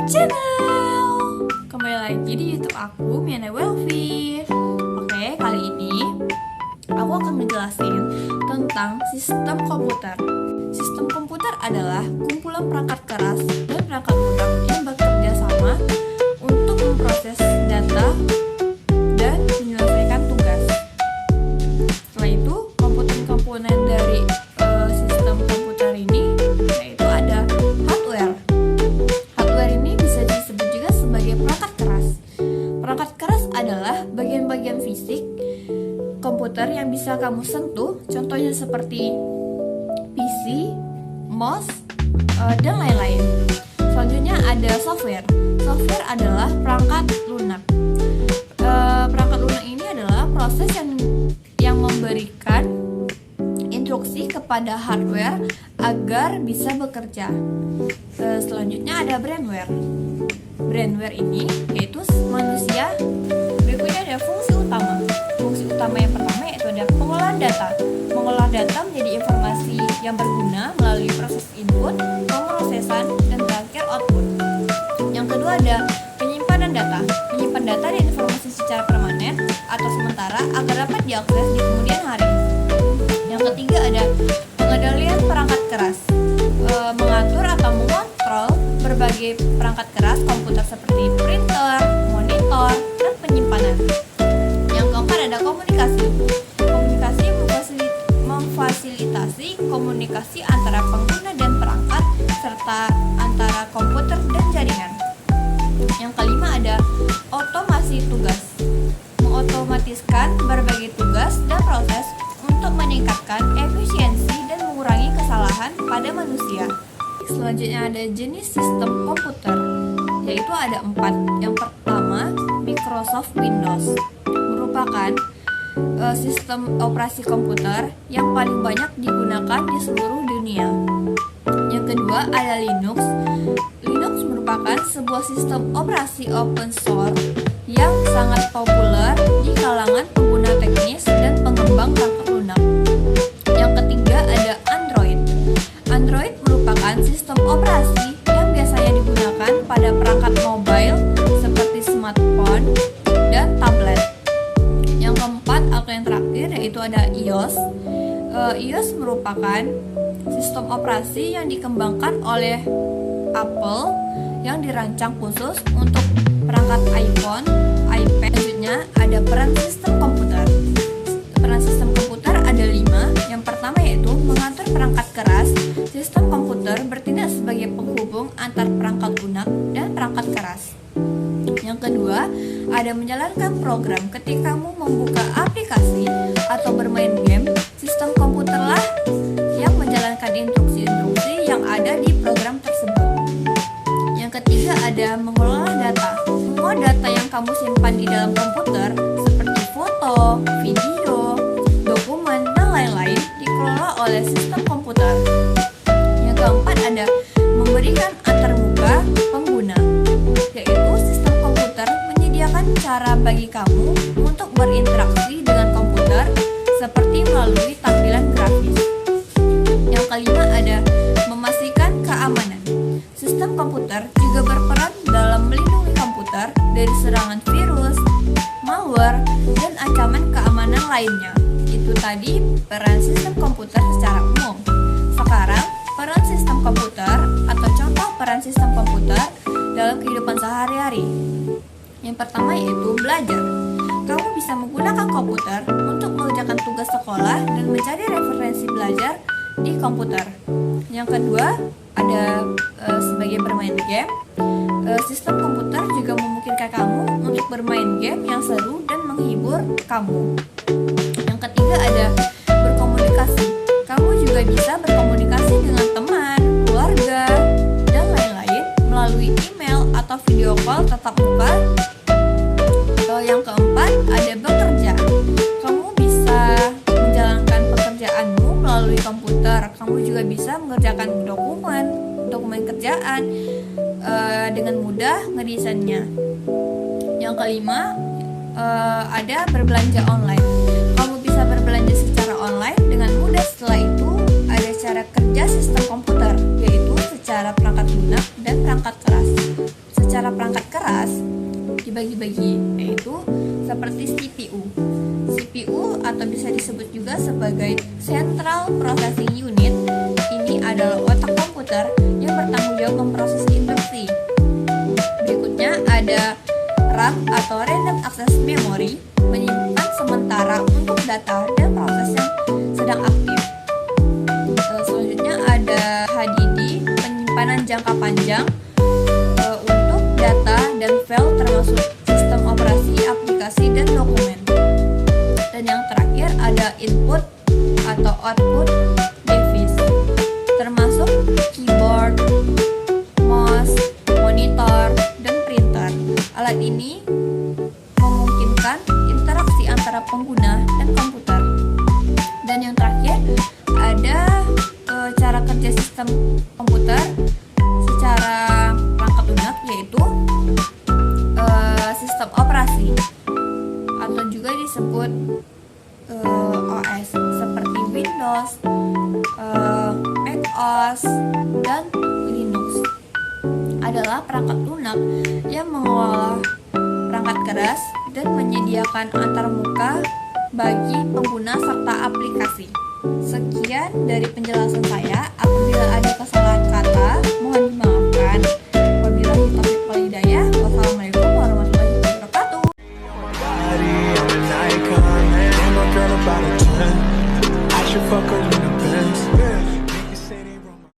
channel. Kembali lagi di YouTube aku, Miana Welfi. Oke, kali ini aku akan menjelasin tentang sistem komputer. Sistem komputer adalah kumpulan perangkat keras dan perangkat lunak yang bekerja sama untuk memproses data dan menyelesaikan tugas. Setelah itu, komponen-komponen dari sistem komputer ini yaitu ada hardware. Hardware ini bisa disebut juga sebagai perangkat keras. Perangkat keras adalah bagian-bagian fisik komputer yang bisa kamu sentuh, contohnya seperti PC, mouse, dan lain-lain. Selanjutnya ada software. Software adalah perangkat lunak. Perangkat lunak ini adalah proses yang memberikan instruksi kepada hardware agar bisa bekerja. Selanjutnya ada brainware. Brainware ini yaitu manusia. Berikutnya ada fungsi utama. Fungsi utama yang pertama yaitu ada pengolahan data. Mengolah data menjadi informasi yang berguna melalui proses input, pemrosesan, dan terakhir output. Yang kedua ada penyimpanan data. Menyimpan data dan informasi secara permanen atau sementara agar dapat diakses di kemudian hari. Yang ketiga ada pengendalian perangkat keras. Mengatur atau mengontrol berbagai perangkat keras komputer seperti printer, monitor, dan penyimpanan. Yang keempat ada komunikasi. Komunikasi memfasilitasi komunikasi antara pengguna dan perangkat serta antara komputer dan jaringan. Yang kelima ada otomasi tugas. Mengotomatiskan berbagai tugas dan proses untuk meningkatkan efisiensi dan mengurangi kesalahan pada manusia. Selanjutnya ada jenis sistem komputer, yaitu ada 4. Yang pertama, Microsoft Windows merupakan sistem operasi komputer yang paling banyak digunakan di seluruh dunia. Yang kedua ada Linux. Linux merupakan sebuah sistem operasi open source yang sangat populer di kalangan pengguna teknis dan pengembang perangkat lunak. Yang ketiga ada Android. Android merupakan sistem operasi yang biasanya digunakan pada perangkat mobile seperti smartphone dan tablet. Yang keempat atau yang terakhir yaitu ada iOS. iOS merupakan sistem operasi yang dikembangkan oleh Apple yang dirancang khusus untuk perangkat iPhone, iPad. Selanjutnya ada peran sistem komputer. Peran sistem komputer ada 5. Yang pertama yaitu mengatur perangkat keras. Sistem komputer bertindak sebagai penghubung antar perangkat lunak dan perangkat keras. Yang kedua, ada menjalankan program. Ketika kamu membuka aplikasi atau bermain game, sistem komputerlah yang menjalankan instruksi-instruksi yang ada di program tersebut. Yang ketiga ada mengelola data. Semua data yang kamu simpan di dalam komputer seperti foto, video, dokumen, dan lain-lain dikelola oleh sistem komputer. Yang keempat ada memberikan antarmuka pengguna, yaitu sistem komputer menyediakan cara bagi kamu untuk berinteraksi dengan komputer seperti melalui tampilan grafis. Yang kelima ada memastikan keamanan. Sistem komputer juga berperan dalam melindungi komputer dari serangan virus, malware, dan ancaman keamanan lainnya. Itu tadi peran sistem komputer secara umum. Sekarang, peran sistem komputer atau contoh peran sistem komputer dalam kehidupan sehari-hari. Yang pertama yaitu belajar. Kamu bisa menggunakan komputer untuk mengerjakan tugas sekolah dan mencari referensi belajar di komputer. Yang kedua ada sebagai bermain game. Sistem komputer juga memungkinkan kamu untuk bermain game yang seru dan menghibur kamu. Yang ketiga ada berkomunikasi. Kamu juga bisa berkomunikasi dengan teman, keluarga, dan lain-lain melalui email atau video call tatap muka. Yang keempat ada bekerja. Kamu bisa menjalankan pekerjaanmu melalui komputer. Kamu juga bisa mengerjakan dokumen kerjaan dengan mudah ngedesainnya. Yang kelima ada berbelanja online. Kamu bisa berbelanja secara online dengan mudah. Setelah itu ada cara kerja sistem komputer, yaitu secara perangkat lunak dan perangkat keras. Secara perangkat keras dibagi-bagi, yaitu seperti CPU. CPU atau bisa disebut juga sebagai Central Processing Unit. Ini adalah otak komputer yang bertanggung jawab memproses instruksi. Berikutnya ada RAM atau Random Access Memory, menyimpan sementara untuk data dan proses yang sedang aktif. Selanjutnya ada HDD, penyimpanan jangka panjang untuk data dan file termasuk sistem operasi, aplikasi, dan dokumen. Dan yang terakhir ada input atau output device, termasuk keyboard, mouse, monitor, dan printer. Alat ini memungkinkan interaksi antara pengguna dan komputer. Dan yang terakhir ada cara kerja sistem komputer secara perangkat lunak, yaitu sistem operasi atau juga disebut OS seperti Windows, Mac OS, dan Linux. Adalah perangkat lunak yang mengelola perangkat keras dan menyediakan antarmuka bagi pengguna serta aplikasi. Sekian dari penjelasan saya. Apabila ada kesalahan